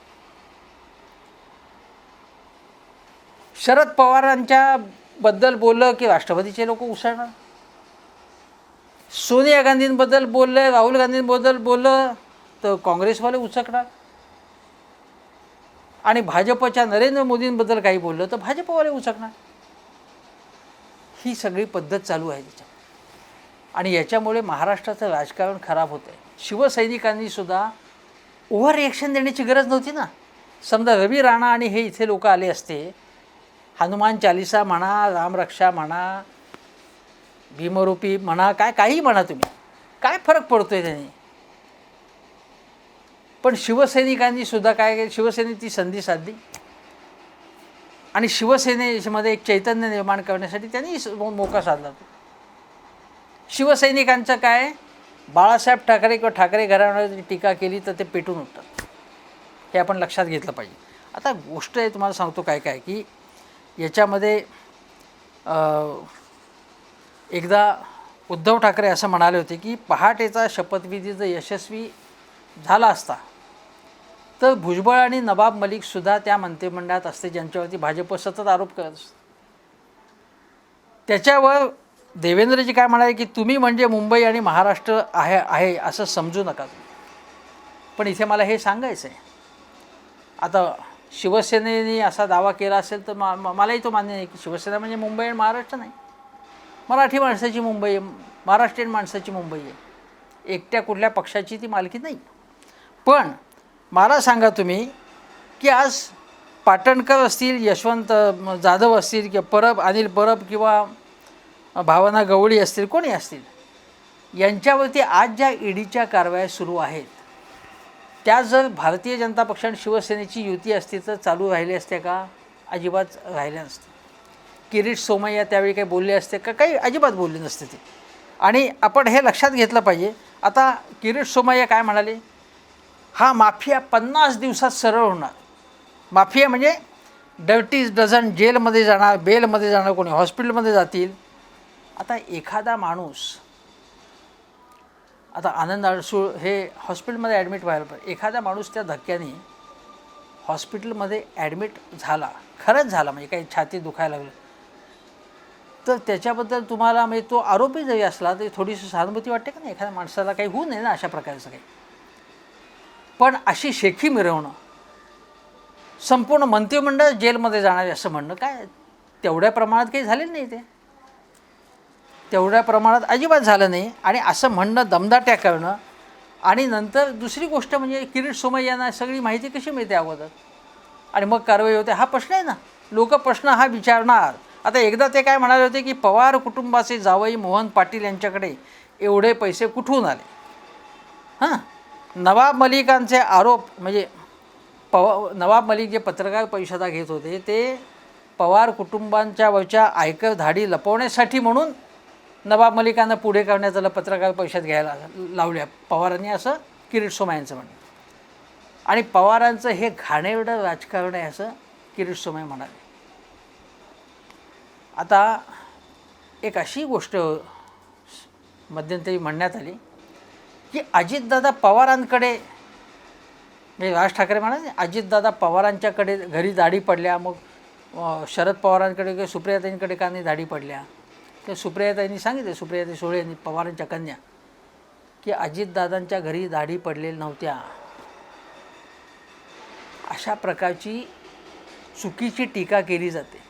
शरद पवारांच्या बद्दल बोललं की राष्ट्रवादीचे लोक उसळणार, सोनिया गांधींबद्दल बोललं, राहुल गांधींबद्दल बोललं तर काँग्रेसवाले उचकणार, आणि भाजपच्या नरेंद्र मोदींबद्दल काही बोललं तर भाजपवाले उचकणार. ही सगळी पद्धत चालू आहे त्याच्यात, आणि याच्यामुळे महाराष्ट्राचं राजकारण खराब होतं आहे. शिवसैनिकांनी सुद्धा ओव्हर रिॲक्शन देण्याची गरज नव्हती ना. समजा रवी राणा आणि हे इथे लोक आले असते, हनुमान चालिसा म्हणा, रामरक्षा म्हणा, भीमरूपी म्हणा, काही म्हणा तुम्ही, काय फरक पडतो आहे त्याने. पण शिवसैनिकांनी सुद्धा काय केलं, शिवसेनेने ती संधी साधली आणि शिवसेनेमध्ये एक चैतन्य निर्माण करण्यासाठी त्यांनी मोका साधला. शिवसैनिकांचं काय, बाळासाहेब ठाकरे किंवा ठाकरे घराण्यावर टीका केली तर ते पेटून उठतात, हे आपण लक्षात घेतलं पाहिजे. आता गोष्ट आहे, तुम्हाला सांगतो काय काय की याच्यामध्ये एकदा उद्धव ठाकरे असं म्हणाले होते की पहाटेचा शपथविधी जर यशस्वी झाला असता तर भुजबळ आणि नवाब मलिकसुद्धा त्या मंत्रिमंडळात असते ज्यांच्यावरती भाजप सतत आरोप करत असते. त्याच्यावर देवेंद्रजी काय म्हणाले की तुम्ही म्हणजे मुंबई आणि महाराष्ट्र आहे असं समजू नका. पण इथे मला हे सांगायचं आहे, आता शिवसेनेने असा दावा केला असेल तर मलाही तो मान्य नाही की शिवसेना म्हणजे मुंबई आणि महाराष्ट्र नाही. मराठी माणसाची मुंबई आहे, महाराष्ट्रीयन माणसाची मुंबई आहे, एकट्या कुठल्या पक्षाची ती मालकी नाही. पण मला सांगा तुम्ही की आज पाटणकर असतील, यशवंत जाधव असतील किंवा परब, अनिल परब किंवा भावना गवळी असतील, कोणी असतील, यांच्यावरती आज ज्या ईडीच्या कारवाया सुरू आहेत त्या जर भारतीय जनता पक्ष आणि शिवसेनेची युती असती तर चालू राहिले असते का? अजिबात राहिल्या नसते. किरीट सोमय्या त्यावेळी काही बोलले असते का? काही अजिबात बोलले नसते ते. आणि आपण हे लक्षात घेतलं पाहिजे. आता किरीट सोमय्या काय म्हणाले, हा माफिया 50 दिवसात सरळ होणार. माफिया म्हणजे डर्टी डझन, जेलमध्ये जाणार, बेलमध्ये जाणार, कोणी हॉस्पिटलमध्ये जातील. आता एखादा माणूस, आता आनंद अडसूळ हे हॉस्पिटलमध्ये ॲडमिट व्हायला पाहिजे, एखादा माणूस त्या धक्क्याने हॉस्पिटलमध्ये ॲडमिट झाला, खरंच झाला, म्हणजे काही छाती दुखायला लागलं, तर त्याच्याबद्दल तुम्हाला म्हणजे तो आरोपी जरी असला तरी थोडीशी सहानुभूती वाटते का नाही? एखाद्या माणसाला काही होऊ नये ना अशा प्रकारचं काही. पण अशी शेखी मिरवणं, संपूर्ण मंत्रिमंडळ जेलमध्ये जाणारे असं म्हणणं, काय तेवढ्या प्रमाणात काही झालेलं नाही, ते तेवढ्या प्रमाणात अजिबात झालं नाही. आणि असं म्हणणं, दमदाट्या करणं, आणि नंतर दुसरी गोष्ट म्हणजे किरीट सोमय्यांना सगळी माहिती कशी मिळते अगोदर आणि मग कारवाई होते, हा प्रश्न आहे ना. लोक प्रश्न हा विचारणार. आता एकदा ते काय म्हणाले होते की पवार कुटुंबाचे जावई मोहन पाटील यांच्याकडे एवढे पैसे कुठून आले. हां, नवाब मलिकांचे आरोप म्हणजे नवाब मलिक जे पत्रकार परिषदा घेत होते ते पवार कुटुंबांच्या वरच्या आयकर धाडी लपवण्यासाठी म्हणून नवाब मलिकांना पुढे करण्यात आलं, पत्रकार परिषद घ्यायला लावल्या पवारांनी, असं किरीट सोमय्यांचं म्हणणं. आणि पवारांचं हे घाणेरडं राजकारण आहे असं किरीट सोमय्या म्हणाले. आता एक अशी गोष्ट मध्यंतरी म्हणण्यात आली की अजितदादा पवारांकडे, म्हणजे राज ठाकरे म्हणाले अजितदादा पवारांच्याकडे घरी दाढी पडल्या, मग शरद पवारांकडे किंवा सुप्रियाताईंकडे का नाही दाढी पडल्या. तर सुप्रियाताईंनी सांगितलं, सुप्रियाताई सुळे यांनी, पवारांच्या कन्या, की अजितदादांच्या घरी दाढी पडलेल्या नव्हत्या. अशा प्रकारची चुकीची टीका केली जाते.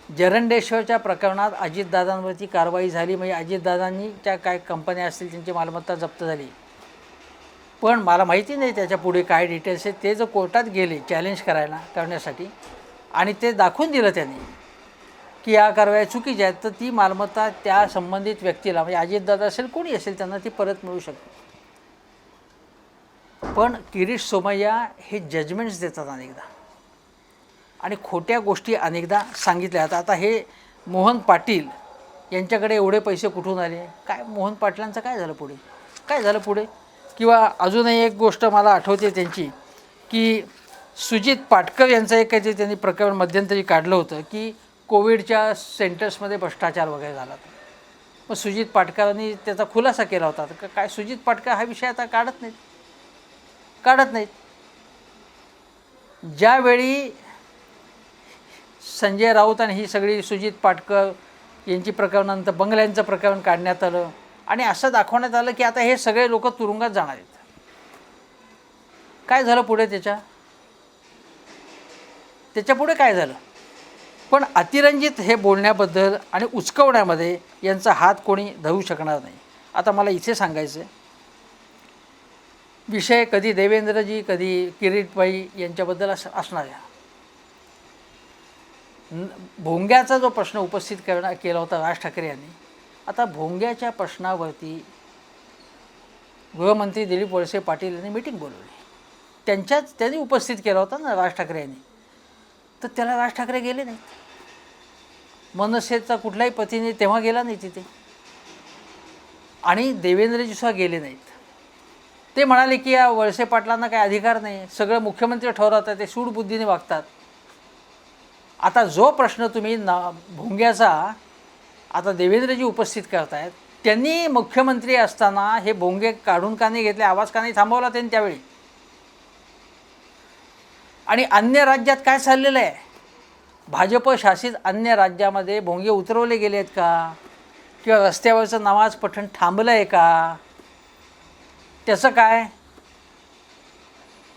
जरंडेश्वरच्या प्रकरणात अजितदादांवरती कारवाई झाली, म्हणजे अजितदादांनी त्या काय कंपन्या असतील त्यांची मालमत्ता जप्त झाली, पण मला माहिती नाही त्याच्या पुढे काय डिटेल्स आहेत. ते जर कोर्टात गेले चॅलेंज करण्यासाठी आणि ते दाखवून दिलं त्यांनी की या कारवाया चुकीच्या आहेत, तर ती मालमत्ता त्या संबंधित व्यक्तीला, म्हणजे अजितदादा असेल कोणी असेल, त्यांना ती परत मिळू शकते. पण किरीट सोमय्या हे जजमेंट्स देतात अनेकदा. आणि खोट्या गोष्टी अनेकदा सांगितल्या जातात. आता हे मोहन पाटील यांच्याकडे एवढे पैसे कुठून आले, काय मोहन पाटलांचं काय झालं पुढे, काय झालं पुढे? किंवा अजूनही एक गोष्ट मला आठवते त्यांची, की सुजित पाटकर यांचं एक काहीतरी त्यांनी प्रकरण मध्यंतरी काढलं होतं की कोविडच्या सेंटर्समध्ये भ्रष्टाचार वगैरे झाला. मग सुजित पाटकरांनी त्याचा खुलासा केला होता. तर काय सुजित पाटकर हा विषय आता काढत नाहीत. ज्यावेळी संजय राऊत आणि ही सगळी सुजित पाटकर यांची प्रकरणानंतर बंगल्यांचं प्रकरण काढण्यात आलं आणि असं दाखवण्यात आलं की आता हे सगळे लोक तुरुंगात जाणार आहेत. काय झालं पुढे त्याच्या पुढे काय झालं? पण अतिरंजित हे बोलण्याबद्दल आणि उचकवण्यामध्ये यांचा हात कोणी धरू शकणार नाही. आता मला इथे सांगायचं आहे, विषय कधी देवेंद्रजी कधी किरीटबाई यांच्याबद्दल असणार आहे. भोंग्याचा जो प्रश्न उपस्थित केला होता राज ठाकरे यांनी, आता भोंग्याच्या प्रश्नावरती गृहमंत्री दिलीप वळसे पाटील यांनी मीटिंग बोलवली. त्यांनी उपस्थित केला होता ना राज ठाकरे यांनी, तर त्याला राज ठाकरे गेले नाहीत. मनसेचा कुठलाही प्रतिनिधी तेव्हा गेला नाही तिथे आणि देवेंद्रजी सुद्धा गेले नाहीत. ते म्हणाले की या वळसे पाटलांना काही अधिकार नाही, सगळं मुख्यमंत्री ठरवतात, ते सूडबुद्धीने वागतात. आता जो प्रश्न तुम्ही भोंग्याचा आता देवेंद्रजी उपस्थित करतायत, त्यांनी मुख्यमंत्री असताना हे भोंगे काढून का नाही घेतले, आवाज का नाही थांबवला त्यांनी त्यावेळी? आणि अन्य राज्यात काय चाललेलं आहे? भाजप शासित अन्य राज्यामध्ये भोंगे उतरवले गेले आहेत का? किंवा रस्त्यावरचं नमाज पठण थांबलं आहे का? त्याचं काय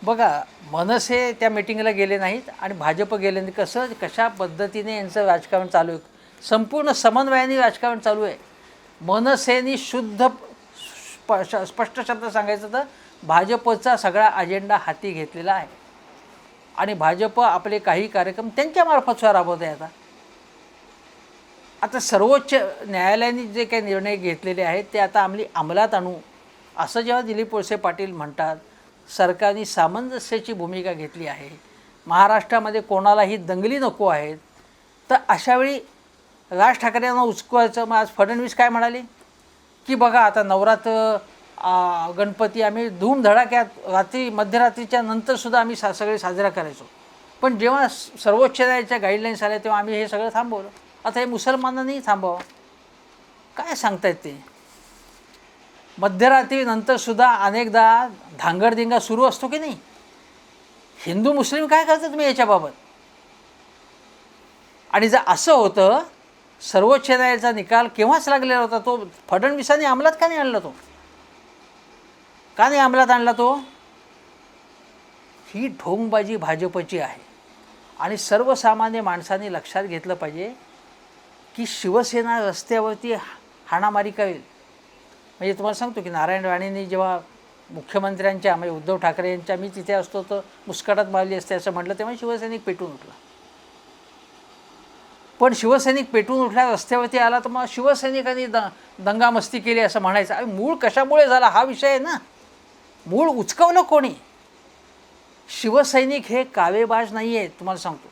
बघा. मनसे त्या मिटिंगला गेले नाहीत आणि भाजप गेले नाही. कशा पद्धतीने यांचं राजकारण चालू आहे, संपूर्ण समन्वयाने राजकारण चालू आहे. मनसेनी शुद्ध स्पष्ट शब्द सांगायचं तर भाजपचा सगळा अजेंडा हाती घेतलेला आहे आणि भाजप आपले काही कार्यक्रम त्यांच्यामार्फत सुद्धा राबवत आहे. आता सर्वोच्च न्यायालयाने जे काही निर्णय घेतलेले आहेत ते आता अंमलात आणू असं जेव्हा दिलीप वळसे पाटील म्हणतात, सरकारने सामंजस्याची भूमिका घेतली आहे, महाराष्ट्रामध्ये कोणालाही दंगली नको आहेत, तर अशावेळी राज ठाकरे यांना उचकवायचं. मग आज फडणवीस काय म्हणाले की बघा आता नवरात्र गणपती आम्ही धूमधडाक्यात मध्यरात्रीच्या नंतरसुद्धा आम्ही सगळे साजरा करायचो, पण जेव्हा सर्वोच्च न्यायालयाच्या गाईडलाईन्स आल्या तेव्हा आम्ही हे सगळं थांबवलं. आता हे मुसलमानांनी थांबवावं, काय सांगतायत ते? मध्यरात्रीनंतरसुद्धा अनेकदा धांगडधिंगा सुरू असतो की नाही? हिंदू मुस्लिम काय करता तुम्ही याच्याबाबत? आणि जर असं होतं, सर्वोच्च न्यायालयाचा निकाल केव्हाच लागलेला होता, तो फडणवीसांनी अंमलात का नाही आणला? का नाही अंमलात आणला तो? ही ढोंगबाजी भाजपची आहे आणि सर्वसामान्य माणसांनी लक्षात घेतलं पाहिजे की शिवसेना रस्त्यावरती हाणामारी करेल. म्हणजे तुम्हाला सांगतो की नारायण राणेंनी जेव्हा मुख्यमंत्र्यांच्या म्हणजे उद्धव ठाकरे यांच्या मी तिथे असतो तर मुस्कटात मारली असते असं म्हटलं, तेव्हा शिवसैनिक पेटून उठला. पण शिवसैनिक पेटून उठला, रस्त्यावरती आला, तर मग शिवसैनिकांनी दंगामस्ती केली असं म्हणायचं. आणि मूळ कशामुळे झाला हा विषय आहे ना. मूळ उचकवलं कोणी? शिवसैनिक हे कावेबाज नाही आहेत, तुम्हाला सांगतो.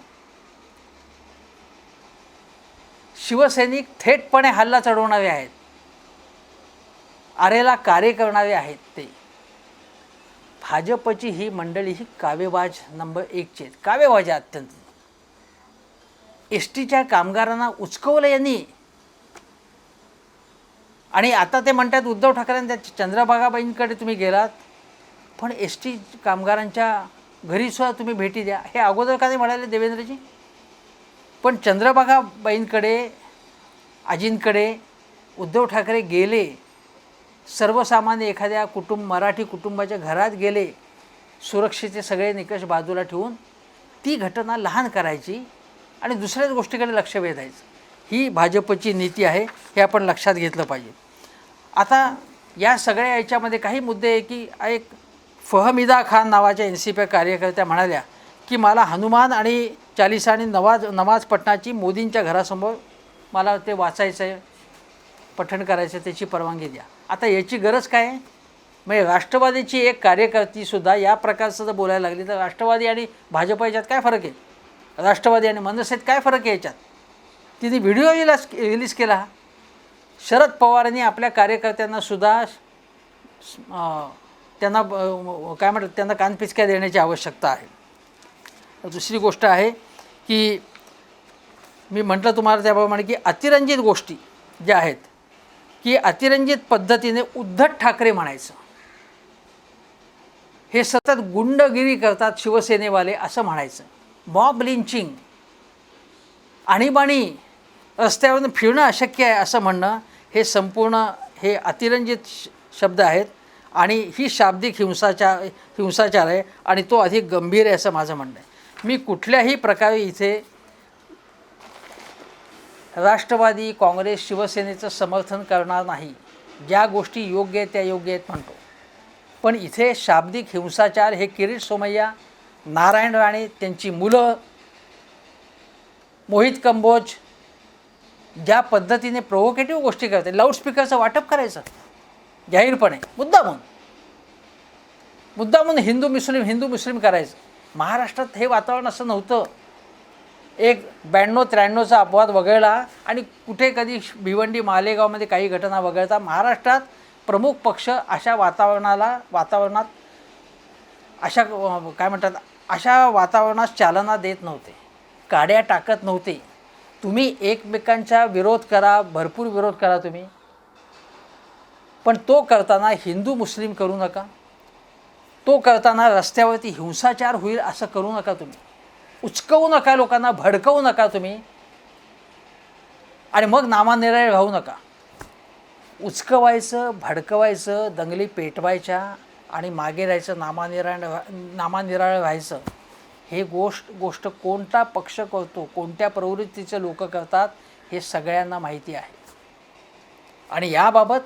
शिवसैनिक थेटपणे हल्ला चढवणारे आहेत, आरेला कार्य करणारे आहेत. ते भाजपची ही मंडळी ही कावेबाज नंबर 1ची आहेत, कावेबाज आहे अत्यंत. एसटीच्या कामगारांना उचकवलं यांनी आणि आता ते म्हणतात उद्धव ठाकरेंच्या चंद्रभागाबाईंकडे तुम्ही गेलात, पण एसटी कामगारांच्या घरीसुद्धा तुम्ही भेटी द्या, हे अगोदर का नाही म्हणाले देवेंद्रजी? पण चंद्रभागाबाईंकडे आजींकडे उद्धव ठाकरे गेले, सर्वसामान्य एखाद्या मराठी कुटुंबाच्या घरात गेले, सुरक्षेचे सगळे निकष बाजूला ठेवून ती घटना लहान करायची आणि दुसऱ्याच गोष्टीकडे लक्ष वेधायचं. ही भाजपची नीती आहे, हे आपण लक्षात घेतलं पाहिजे. आता या सगळ्या याच्यामध्ये काही मुद्दे आहे की एक फहमिदा खान नावाच्या NCP कार्यकर्त्या म्हणाल्या की मला हनुमान आणि चालिसा आणि नमाज पठणाची मोदींच्या घरासमोर मला ते वाचायचं आहे, पठण करायचं, त्याची परवानगी द्या. आता याची गरज काय आहे? म्हणजे राष्ट्रवादीची एक कार्यकर्तीसुद्धा या प्रकारचं जर बोलायला लागली तर राष्ट्रवादी आणि भाजप याच्यात काय फरक आहे? राष्ट्रवादी आणि मनसेत काय फरक आहे याच्यात? तिने व्हिडिओ रिलीज केला. शरद पवारांनी आपल्या कार्यकर्त्यांना सुद्धा त्यांना काय म्हणतात त्यांना कानपिचक्या देण्याची आवश्यकता आहे. दुसरी गोष्ट आहे की मी म्हटलं तुम्हाला त्याप्रमाणे की अतिरंजित गोष्टी ज्या आहेत की अतिरंजित पद्धतीने उद्धव ठाकरे म्हणायचं, हे सतत गुंडगिरी करतात शिवसेनेवाले असं म्हणायचं, मॉब लिंचिंग, आणीबाणी, रस्त्यावरून फिरणं अशक्य आहे असं म्हणणं, हे संपूर्ण हे अतिरंजित शब्द आहेत आणि ही शाब्दिक हिंसाचार आहे आणि तो अधिक गंभीर आहे असं माझं म्हणणं आहे. मी कुठल्याही प्रकारे इथे राष्ट्रवादी काँग्रेस शिवसेनेचं समर्थन करणार नाही. ज्या गोष्टी योग्य आहेत त्या योग्य आहेत म्हणतो, पण इथे शाब्दिक हिंसाचार हे किरीट सोमय्या, नारायण राणे, त्यांची मुलं, मोहित कंबोज ज्या पद्धतीने प्रोव्होकेटिव्ह गोष्टी करते, लाऊडस्पीकरचं वाटप करायचं जाहीरपणे मुद्दामून हिंदू मुस्लिम करायचं. महाराष्ट्रात हे वातावरण असं नव्हतं. एक 92-93चा अपवाद वगळला आणि कुठे कधी भिवंडी मालेगावमध्ये काही घटना वगळता महाराष्ट्रात प्रमुख पक्ष अशा वातावरणात अशा वातावरणात चालना देत नव्हते, काड्या टाकत नव्हते. तुम्ही एकमेकांचा विरोध करा, भरपूर विरोध करा तुम्ही, पण तो करताना हिंदू मुस्लिम करू नका. तो करताना रस्त्यावरती हिंसाचार होईल असं करू नका. तुम्ही उचकवू नका, लोकांना भडकवू नका तुम्ही, आणि मग नामानिराळे राहू नका. उचकवायचं, भडकवायचं, दंगली पेटवायच्या आणि मागे राहायचं, नामानिराळं व्हायचं, हे गोष्ट कोणता पक्ष करतो, कोणत्या प्रवृत्तीचे लोक करतात हे सगळ्यांना माहिती आहे. आणि याबाबत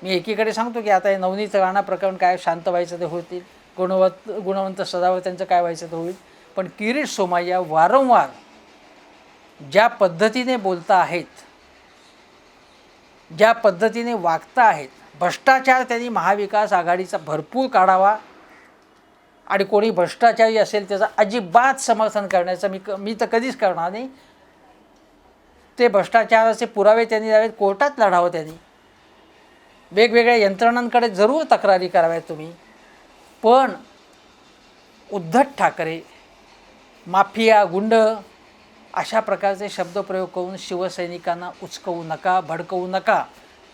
मी एकीकडे सांगतो की आता हे नवनीत राणा प्रकरण काय शांत व्हायचं ते होतील, गुणवंत सदावर त्यांचं काय व्हायचं ते होईल, पण किरीट सोमय्या वारंवार ज्या पद्धतीने बोलता आहेत, ज्या पद्धतीने वागता आहेत, भ्रष्टाचार त्यांनी महाविकास आघाडीचा भरपूर काढावा आणि कोणी भ्रष्टाचारी असेल त्याचं अजिबात समर्थन करण्याचं मी तर कधीच करणार नाही. ते भ्रष्टाचाराचे पुरावे त्यांनी द्यावेत, कोर्टात लढावं, त्यांनी वेगवेगळ्या यंत्रणांकडे जरूर तक्रारी कराव्यात तुम्ही, पण उद्धव ठाकरे माफिया, गुंड अशा प्रकारचे शब्दप्रयोग करून शिवसैनिकांना उचकवू नका, भडकवू नका.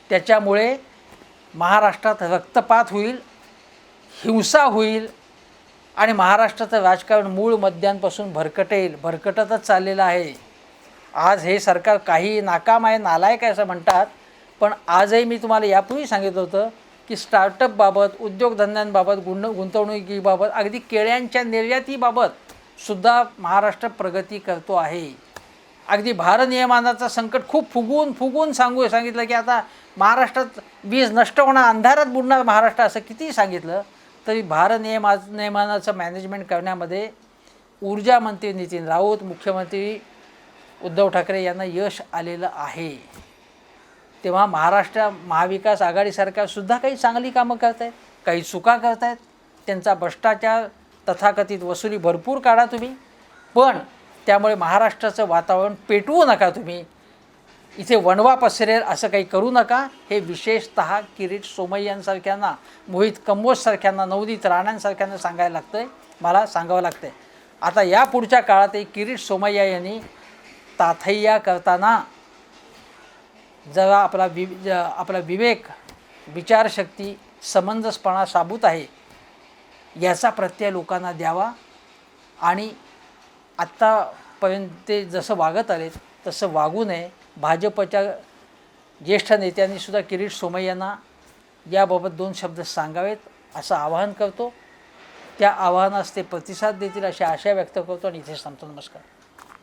त्याच्यामुळे महाराष्ट्रात रक्तपात होईल, हिंसा होईल आणि महाराष्ट्राचं राजकारण मूळ मध्यांपासून भरकटतच चाललेलं आहे. आज हे सरकार काही नाकाम आहे, नालायक आहे असं म्हणतात, पण आजही मी तुम्हाला यापूर्वी सांगितलं होतं की स्टार्टअपबाबत, उद्योगधंद्यांबाबत, गुंतवणुकीबाबत, अगदी केळ्यांच्या निर्यातीबाबत सुद्धा महाराष्ट्र प्रगती करतो आहे. अगदी भारनियमनाचं संकट खूप फुगून सांगितलं की आता महाराष्ट्रात वीज नष्ट होणार, अंधारात बुडणार महाराष्ट्र, असं कितीही सांगितलं तरी नियमनाचं मॅनेजमेंट करण्यामध्ये ऊर्जा मंत्री नितीन राऊत, मुख्यमंत्री उद्धव ठाकरे यांना यश आलेलं आहे. तेव्हा महाविकास आघाडी सरकारसुद्धा काही चांगली कामं करत आहेत, काही चुका करत आहेत, त्यांचा भ्रष्टाचार, तथाकथित वसुली भरपूर काढा तुम्ही, पण त्यामुळे महाराष्ट्राचं वातावरण पेटवू नका तुम्ही. इथे वणवा पसरेल असं काही करू नका. हे विशेषतः किरीट सोमय्यांसारख्यांना, मोहित कंबोजसारख्यांना, नवनीत राणांसारख्यांना मला सांगावं लागतं आहे. आता या पुढच्या काळातही किरीट सोमय्या यांनी ताथय्या करताना जरा आपला विवेक, विचारशक्ती, समंजसपणा साबूत आहे याचा प्रत्यय लोकांना द्यावा आणि आत्तापर्यंत ते जसं वागत आले तसं वागू नये. भाजपच्या ज्येष्ठ नेत्यांनी सुद्धा किरीट सोमय्यांना याबाबत 2 शब्द सांगावेत असं आवाहन करतो. त्या आवाहनास ते प्रतिसाद देतील अशी आशा व्यक्त करतो आणि इथेच थांबतो. नमस्कार.